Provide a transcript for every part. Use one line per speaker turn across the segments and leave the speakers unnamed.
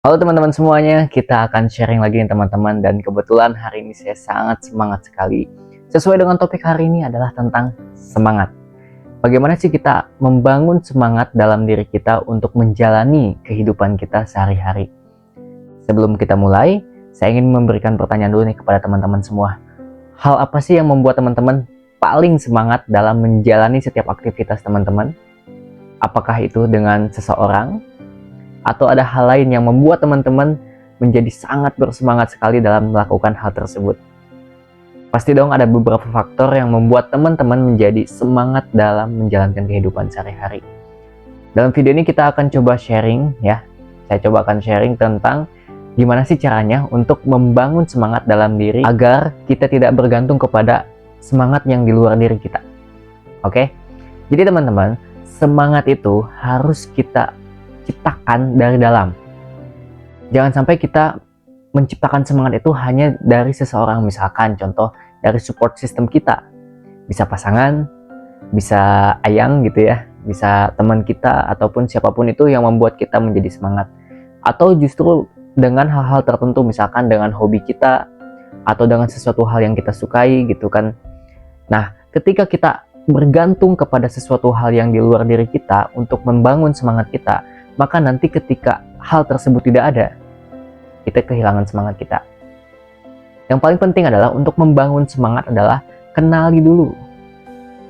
Halo teman-teman semuanya, kita akan sharing lagi nih teman-teman, dan kebetulan hari ini saya sangat semangat sekali. Sesuai dengan topik hari ini adalah tentang semangat. Bagaimana sih kita membangun semangat dalam diri kita untuk menjalani kehidupan kita sehari-hari? Sebelum kita mulai, saya ingin memberikan pertanyaan dulu nih kepada teman-teman semua. Hal apa sih yang membuat teman-teman paling semangat dalam menjalani setiap aktivitas teman-teman? Apakah itu dengan seseorang? Atau ada hal lain yang membuat teman-teman menjadi sangat bersemangat sekali dalam melakukan hal tersebut? Pasti dong ada beberapa faktor yang membuat teman-teman menjadi semangat dalam menjalankan kehidupan sehari-hari. Dalam video ini kita akan coba sharing ya. Saya coba akan sharing tentang gimana sih caranya untuk membangun semangat dalam diri agar kita tidak bergantung kepada semangat yang di luar diri kita. Oke? Jadi teman-teman, semangat itu harus kita ciptakan dari dalam. Jangan sampai kita menciptakan semangat itu hanya dari seseorang, misalkan contoh dari support system kita. Bisa pasangan, bisa ayang gitu ya, bisa teman kita ataupun siapapun itu yang membuat kita menjadi semangat. Atau justru dengan hal-hal tertentu, misalkan dengan hobi kita atau dengan sesuatu hal yang kita sukai gitu kan. Nah, ketika kita bergantung kepada sesuatu hal yang di luar diri kita untuk membangun semangat kita, maka nanti ketika hal tersebut tidak ada, kita kehilangan semangat kita. Yang paling penting adalah untuk membangun semangat adalah kenali dulu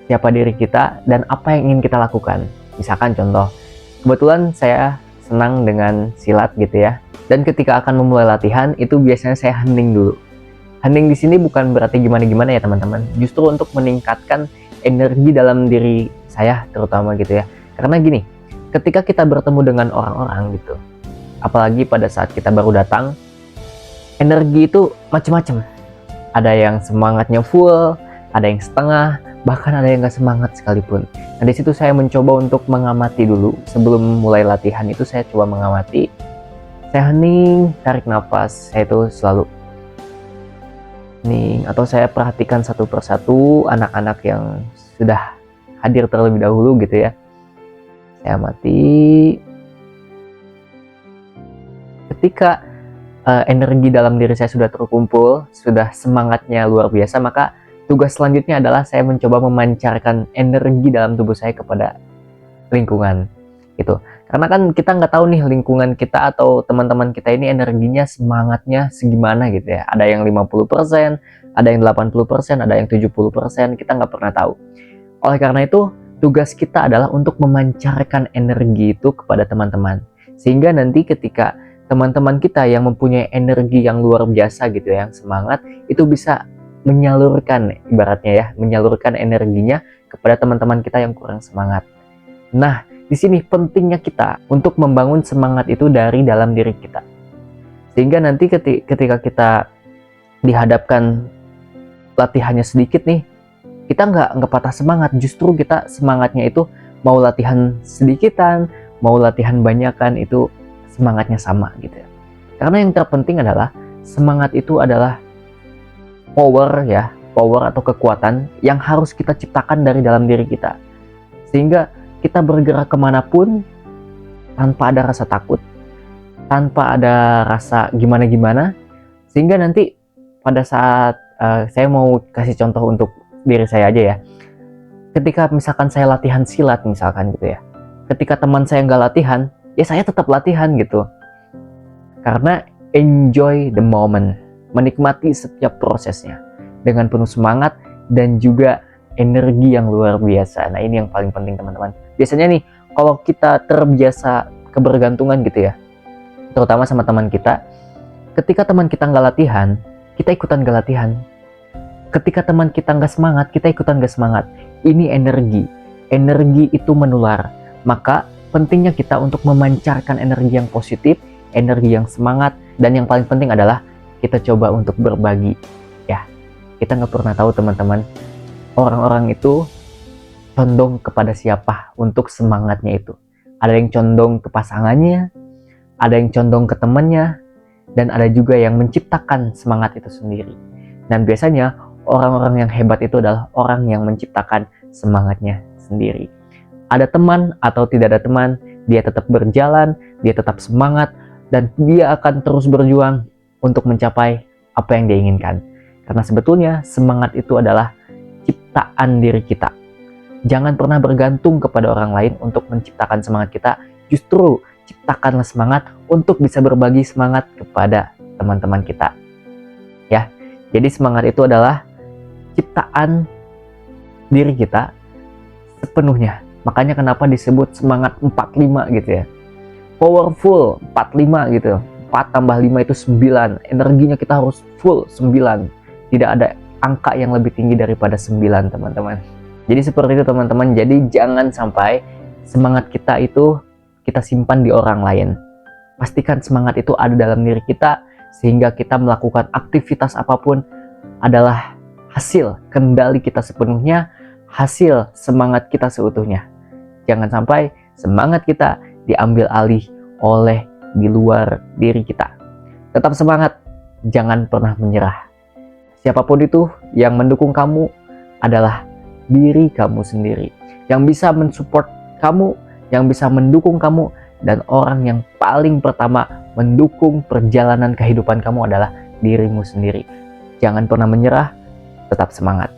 siapa diri kita dan apa yang ingin kita lakukan. Misalkan contoh, kebetulan saya senang dengan silat gitu ya, dan ketika akan memulai latihan itu biasanya saya hening dulu. Hening di sini bukan berarti gimana-gimana ya teman-teman, justru untuk meningkatkan energi dalam diri saya terutama gitu ya. Karena gini, ketika kita bertemu dengan orang-orang gitu, apalagi pada saat kita baru datang, energi itu macam-macam. Ada yang semangatnya full, ada yang setengah, bahkan ada yang nggak semangat sekalipun. Nah di situ saya mencoba untuk mengamati dulu. Sebelum mulai latihan itu saya coba mengamati. Saya hening, tarik nafas. Saya itu selalu hening, atau saya perhatikan satu persatu anak-anak yang sudah hadir terlebih dahulu gitu ya. Saya amati. Ketika energi dalam diri saya sudah terkumpul, sudah semangatnya luar biasa, maka tugas selanjutnya adalah saya mencoba memancarkan energi dalam tubuh saya kepada lingkungan gitu. Karena kan kita nggak tahu nih lingkungan kita atau teman-teman kita ini energinya, semangatnya segimana gitu ya. Ada yang 50%, ada yang 80%, ada yang 70%, kita nggak pernah tahu. Oleh karena itu, tugas kita adalah untuk memancarkan energi itu kepada teman-teman. Sehingga nanti ketika teman-teman kita yang mempunyai energi yang luar biasa gitu ya, yang semangat, itu bisa menyalurkan, ibaratnya ya, menyalurkan energinya kepada teman-teman kita yang kurang semangat. Nah, di sini pentingnya kita untuk membangun semangat itu dari dalam diri kita. Sehingga nanti ketika kita dihadapkan latihannya sedikit nih, kita nggak patah semangat, justru kita semangatnya itu mau latihan sedikitan, mau latihan banyakan, itu semangatnya sama gitu ya. Karena yang terpenting adalah semangat itu adalah power ya, power atau kekuatan yang harus kita ciptakan dari dalam diri kita. Sehingga kita bergerak kemanapun tanpa ada rasa takut, tanpa ada rasa gimana-gimana. Sehingga nanti pada saat saya mau kasih contoh untuk diri saya aja ya. Ketika misalkan saya latihan silat misalkan gitu ya, ketika teman saya nggak latihan, ya saya tetap latihan gitu. Karena enjoy the moment, menikmati setiap prosesnya dengan penuh semangat dan juga energi yang luar biasa. Nah ini yang paling penting teman-teman. Biasanya nih kalau kita terbiasa kebergantungan gitu ya, terutama sama teman kita, ketika teman kita nggak latihan, kita ikutan nggak latihan. Ketika teman kita nggak semangat, kita ikutan nggak semangat. Ini energi itu menular. Maka pentingnya kita untuk memancarkan energi yang positif, energi yang semangat, dan yang paling penting adalah kita coba untuk berbagi. Ya, kita nggak pernah tahu teman-teman, orang-orang itu condong kepada siapa untuk semangatnya itu. Ada yang condong ke pasangannya, ada yang condong ke temannya, dan ada juga yang menciptakan semangat itu sendiri. Dan biasanya orang-orang yang hebat itu adalah orang yang menciptakan semangatnya sendiri. Ada teman atau tidak ada teman, dia tetap berjalan, dia tetap semangat, dan dia akan terus berjuang untuk mencapai apa yang dia inginkan. Karena sebetulnya semangat itu adalah ciptaan diri kita. Jangan pernah bergantung kepada orang lain untuk menciptakan semangat kita. Justru ciptakanlah semangat untuk bisa berbagi semangat kepada teman-teman kita. Ya, jadi semangat itu adalah ciptaan diri kita sepenuhnya. Makanya kenapa disebut semangat 45 gitu ya. Powerful 45 gitu. 4 tambah 5 itu 9. Energinya kita harus full 9. Tidak ada angka yang lebih tinggi daripada 9, teman-teman. Jadi seperti itu, teman-teman. Jadi jangan sampai semangat kita itu kita simpan di orang lain. Pastikan semangat itu ada dalam diri kita, sehingga kita melakukan aktivitas apapun adalah hasil kendali kita sepenuhnya, hasil semangat kita seutuhnya. Jangan sampai semangat kita diambil alih oleh di luar diri kita. Tetap semangat, jangan pernah menyerah. Siapapun itu yang mendukung kamu adalah diri kamu sendiri. Yang bisa mensupport kamu, yang bisa mendukung kamu, dan orang yang paling pertama mendukung perjalanan kehidupan kamu adalah dirimu sendiri. Jangan pernah menyerah, tetap semangat.